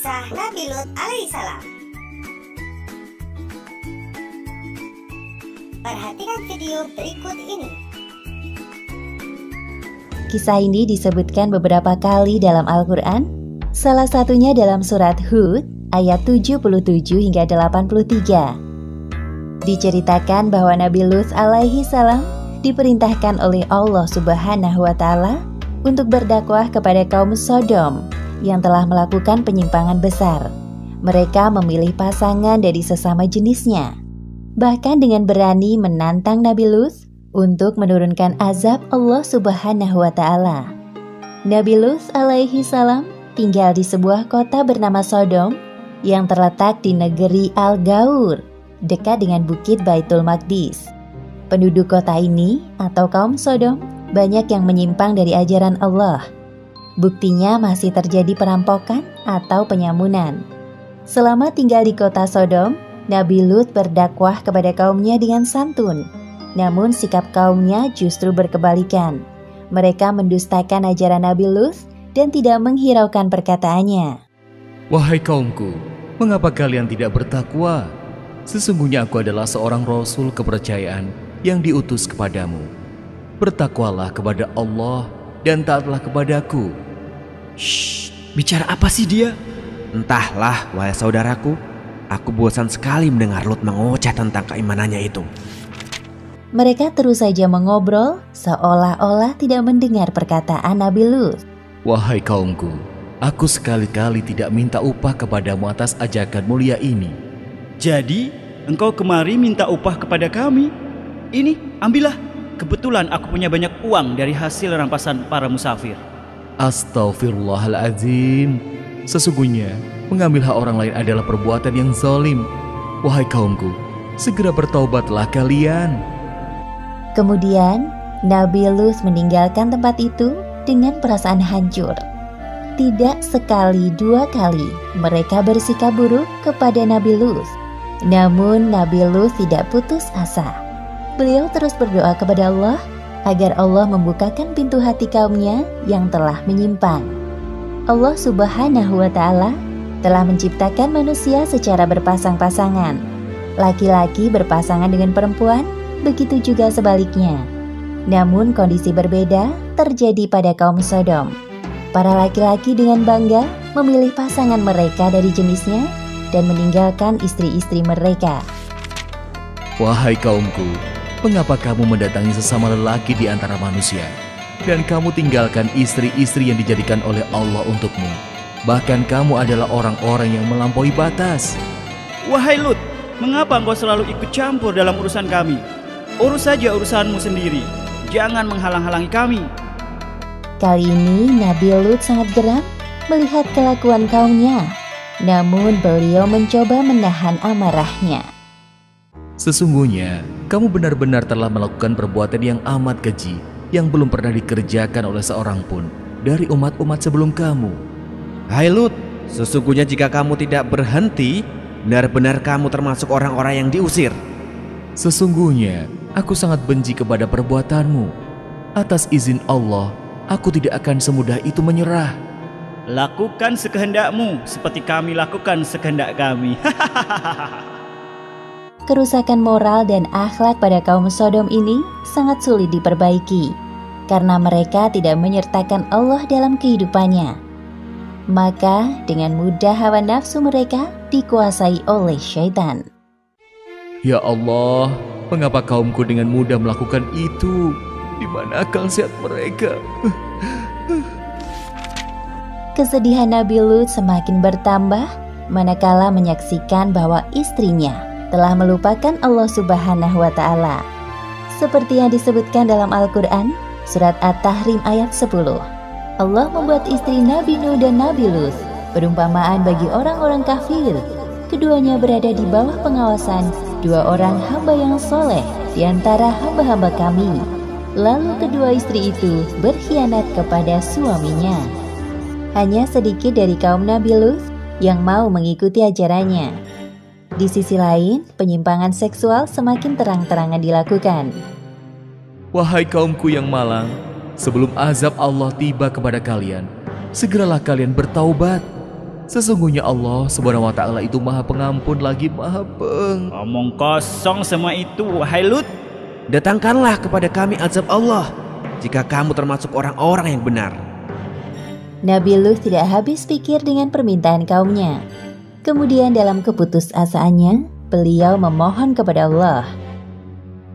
kisah Nabi Lut alaihissalam. Perhatikan video berikut ini. Kisah ini disebutkan beberapa kali dalam Al-Quran, salah satunya dalam surat Hud ayat 77 hingga 83. Diceritakan bahwa Nabi Lut alaihi salam diperintahkan oleh Allah Subhanahu wa Ta'ala untuk berdakwah kepada kaum Sodom yang telah melakukan penyimpangan besar. Mereka memilih pasangan dari sesama jenisnya, bahkan dengan berani menantang Nabi Lut untuk menurunkan azab Allah Subhanahu wa Ta'ala. Nabi Lut alaihi salam tinggal di sebuah kota bernama Sodom yang terletak di negeri Al-Gaur, dekat dengan bukit Baitul Maqdis. Penduduk kota ini atau kaum Sodom banyak yang menyimpang dari ajaran Allah. Buktinya masih terjadi perampokan atau penyamunan. Selama tinggal di kota Sodom, Nabi Lut berdakwah kepada kaumnya dengan santun. Namun sikap kaumnya justru berkebalikan. Mereka mendustakan ajaran Nabi Lut dan tidak menghiraukan perkataannya. Wahai kaumku, mengapa kalian tidak bertakwa? Sesungguhnya aku adalah seorang rasul kepercayaan yang diutus kepadamu. Bertakwalah kepada Allah dan taatlah kepadaku. Shh, bicara apa sih dia? Entahlah, wahai saudaraku. Aku bosan sekali mendengar Lut mengoceh tentang keimanannya itu. Mereka terus saja mengobrol seolah-olah tidak mendengar perkataan Nabi Lut. Wahai kaumku, aku sekali-kali tidak minta upah kepadamu atas ajakan mulia ini. Jadi, engkau kemari minta upah kepada kami? Ini, ambillah. Kebetulan aku punya banyak uang dari hasil rampasan para musafir. Astaghfirullahaladzim. Sesungguhnya, mengambil hak orang lain adalah perbuatan yang zalim. Wahai kaumku, segera bertaubatlah kalian. Kemudian, Nabi Lut meninggalkan tempat itu dengan perasaan hancur. Tidak sekali dua kali mereka bersikap buruk kepada Nabi Lut. Namun Nabi Lut tidak putus asa. Beliau terus berdoa kepada Allah agar Allah membukakan pintu hati kaumnya yang telah menyimpang. Allah Subhanahu wa Ta'ala telah menciptakan manusia secara berpasang-pasangan. Laki-laki berpasangan dengan perempuan, begitu juga sebaliknya. Namun kondisi berbeda terjadi pada kaum Sodom. Para laki-laki dengan bangga memilih pasangan mereka dari jenisnya dan meninggalkan istri-istri mereka. Wahai kaumku, mengapa kamu mendatangi sesama lelaki di antara manusia, dan kamu tinggalkan istri-istri yang dijadikan oleh Allah untukmu? Bahkan kamu adalah orang-orang yang melampaui batas. Wahai Lut, mengapa engkau selalu ikut campur dalam urusan kami? Urus saja urusanmu sendiri. Jangan menghalang-halangi kami. Kali ini Nabi Lut sangat geram melihat kelakuan kaumnya. Namun beliau mencoba menahan amarahnya. Sesungguhnya, kamu benar-benar telah melakukan perbuatan yang amat keji yang belum pernah dikerjakan oleh seorang pun dari umat-umat sebelum kamu. Hai Lut, sesungguhnya jika kamu tidak berhenti, benar-benar kamu termasuk orang-orang yang diusir. Sesungguhnya, aku sangat benci kepada perbuatanmu. Atas izin Allah, aku tidak akan semudah itu menyerah. Lakukan sekehendakmu seperti kami lakukan sekehendak kami. Kerusakan moral dan akhlak pada kaum Sodom ini sangat sulit diperbaiki karena mereka tidak menyertakan Allah dalam kehidupannya. Maka dengan mudah hawa nafsu mereka dikuasai oleh syaitan. Ya Allah, mengapa kaumku dengan mudah melakukan itu? Di mana akal sehat mereka? Kesedihan Nabi Lut semakin bertambah manakala menyaksikan bahwa istrinya telah melupakan Allah Subhanahu wa Ta'ala. Seperti yang disebutkan dalam Al-Quran, surat At-Tahrim ayat 10. Allah membuat istri Nabi Nuh dan Nabi Lut perumpamaan bagi orang-orang kafir. Keduanya berada di bawah pengawasan dua orang hamba yang soleh di antara hamba-hamba kami. Lalu kedua istri itu berkhianat kepada suaminya. Hanya sedikit dari kaum Nabi Lut yang mau mengikuti ajarannya. Di sisi lain, penyimpangan seksual semakin terang-terangan dilakukan. Wahai kaumku yang malang, sebelum azab Allah tiba kepada kalian, segeralah kalian bertaubat. Sesungguhnya Allah Subhanahu wa Ta'ala itu Maha Pengampun lagi Maha Omong kosong semua itu, wahai Lut. Datangkanlah kepada kami azab Allah jika kamu termasuk orang-orang yang benar. Nabi Lut tidak habis pikir dengan permintaan kaumnya. Kemudian dalam keputusasaannya, beliau memohon kepada Allah.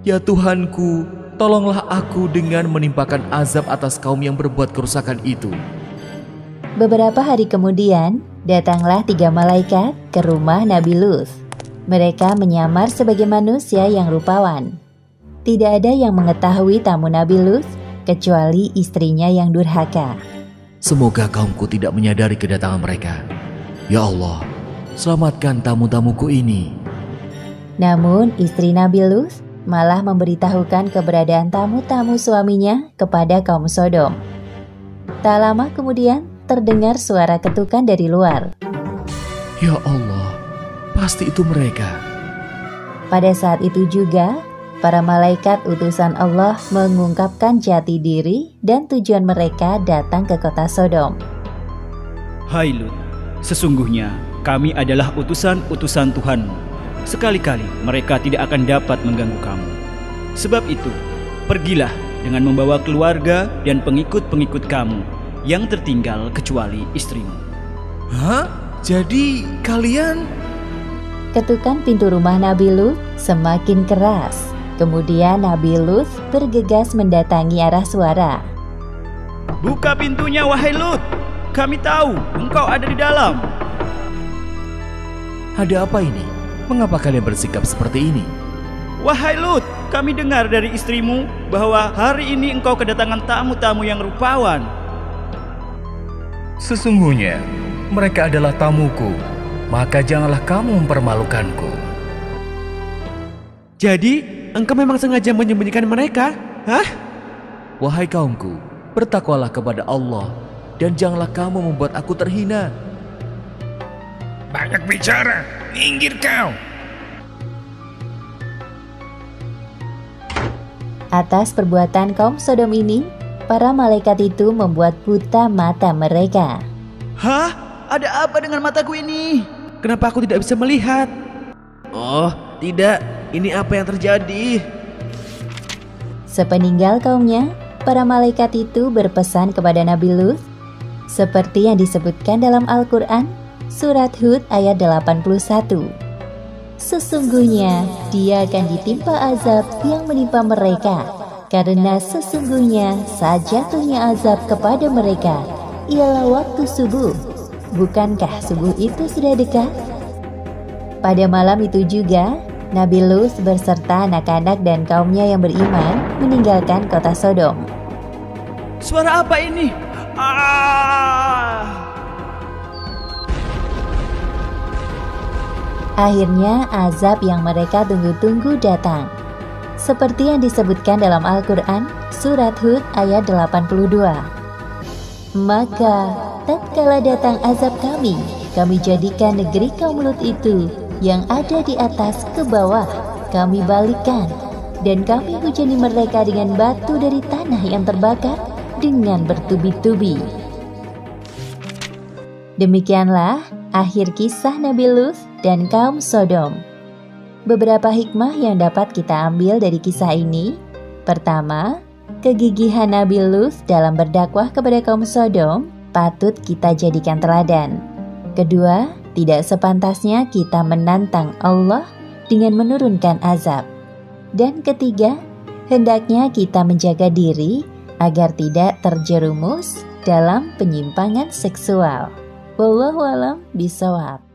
Ya Tuhanku, tolonglah aku dengan menimpakan azab atas kaum yang berbuat kerusakan itu. Beberapa hari kemudian, datanglah 3 malaikat ke rumah Nabi Lut. Mereka menyamar sebagai manusia yang rupawan. Tidak ada yang mengetahui tamu Nabi Lut kecuali istrinya yang durhaka. Semoga kaumku tidak menyadari kedatangan mereka. Ya Allah, selamatkan tamu-tamuku ini. Namun istri Nabi Lut malah memberitahukan keberadaan tamu-tamu suaminya kepada kaum Sodom. Tak lama kemudian terdengar suara ketukan dari luar. Ya Allah, pasti itu mereka. Pada saat itu juga, para malaikat utusan Allah mengungkapkan jati diri dan tujuan mereka datang ke kota Sodom. Hai Lut, sesungguhnya kami adalah utusan-utusan Tuhanmu. Sekali-kali mereka tidak akan dapat mengganggu kamu. Sebab itu, pergilah dengan membawa keluarga dan pengikut-pengikut kamu yang tertinggal kecuali istrimu. Hah? Jadi kalian... Ketukan pintu rumah Nabi Lut semakin keras. Kemudian Nabi Lut bergegas mendatangi arah suara. Buka pintunya wahai Lut, kami tahu engkau ada di dalam. Ada apa ini? Mengapa kalian bersikap seperti ini? Wahai Lut, kami dengar dari istrimu bahwa hari ini engkau kedatangan tamu-tamu yang rupawan. Sesungguhnya mereka adalah tamuku, maka janganlah kamu mempermalukanku. Jadi, engkau memang sengaja menyembunyikan mereka? Hah? Wahai kaumku, bertakwalah kepada Allah dan janganlah kamu membuat aku terhina. Banyak bicara, minggir kau. Atas perbuatan kaum Sodom ini, para malaikat itu membuat buta mata mereka. Hah? Ada apa dengan mataku ini? Kenapa aku tidak bisa melihat? Oh, tidak. Ini apa yang terjadi? Sepeninggal kaumnya, para malaikat itu berpesan kepada Nabi Lut, seperti yang disebutkan dalam Al-Quran, Surat Hud ayat 81. Sesungguhnya dia akan ditimpa azab yang menimpa mereka, karena sesungguhnya saat jatuhnya azab kepada mereka ialah waktu subuh. Bukankah subuh itu sudah dekat? Pada malam itu juga, Nabi Lut berserta anak-anak dan kaumnya yang beriman meninggalkan kota Sodom. Suara apa ini? Akhirnya azab yang mereka tunggu-tunggu datang. Seperti yang disebutkan dalam Al-Quran, Surat Hud ayat 82. Maka tatkala datang azab kami jadikan negeri kaum Lut itu yang ada di atas ke bawah, kami balikkan, dan kami hujani mereka dengan batu dari tanah yang terbakar dengan bertubi-tubi. Demikianlah akhir kisah Nabi Lut dan kaum Sodom. Beberapa hikmah yang dapat kita ambil dari kisah ini. Pertama, kegigihan Nabi Lut dalam berdakwah kepada kaum Sodom patut kita jadikan teladan. Kedua, tidak sepantasnya kita menantang Allah dengan menurunkan azab. Dan ketiga, hendaknya kita menjaga diri agar tidak terjerumus dalam penyimpangan seksual. Wallahu a'lam bishawab.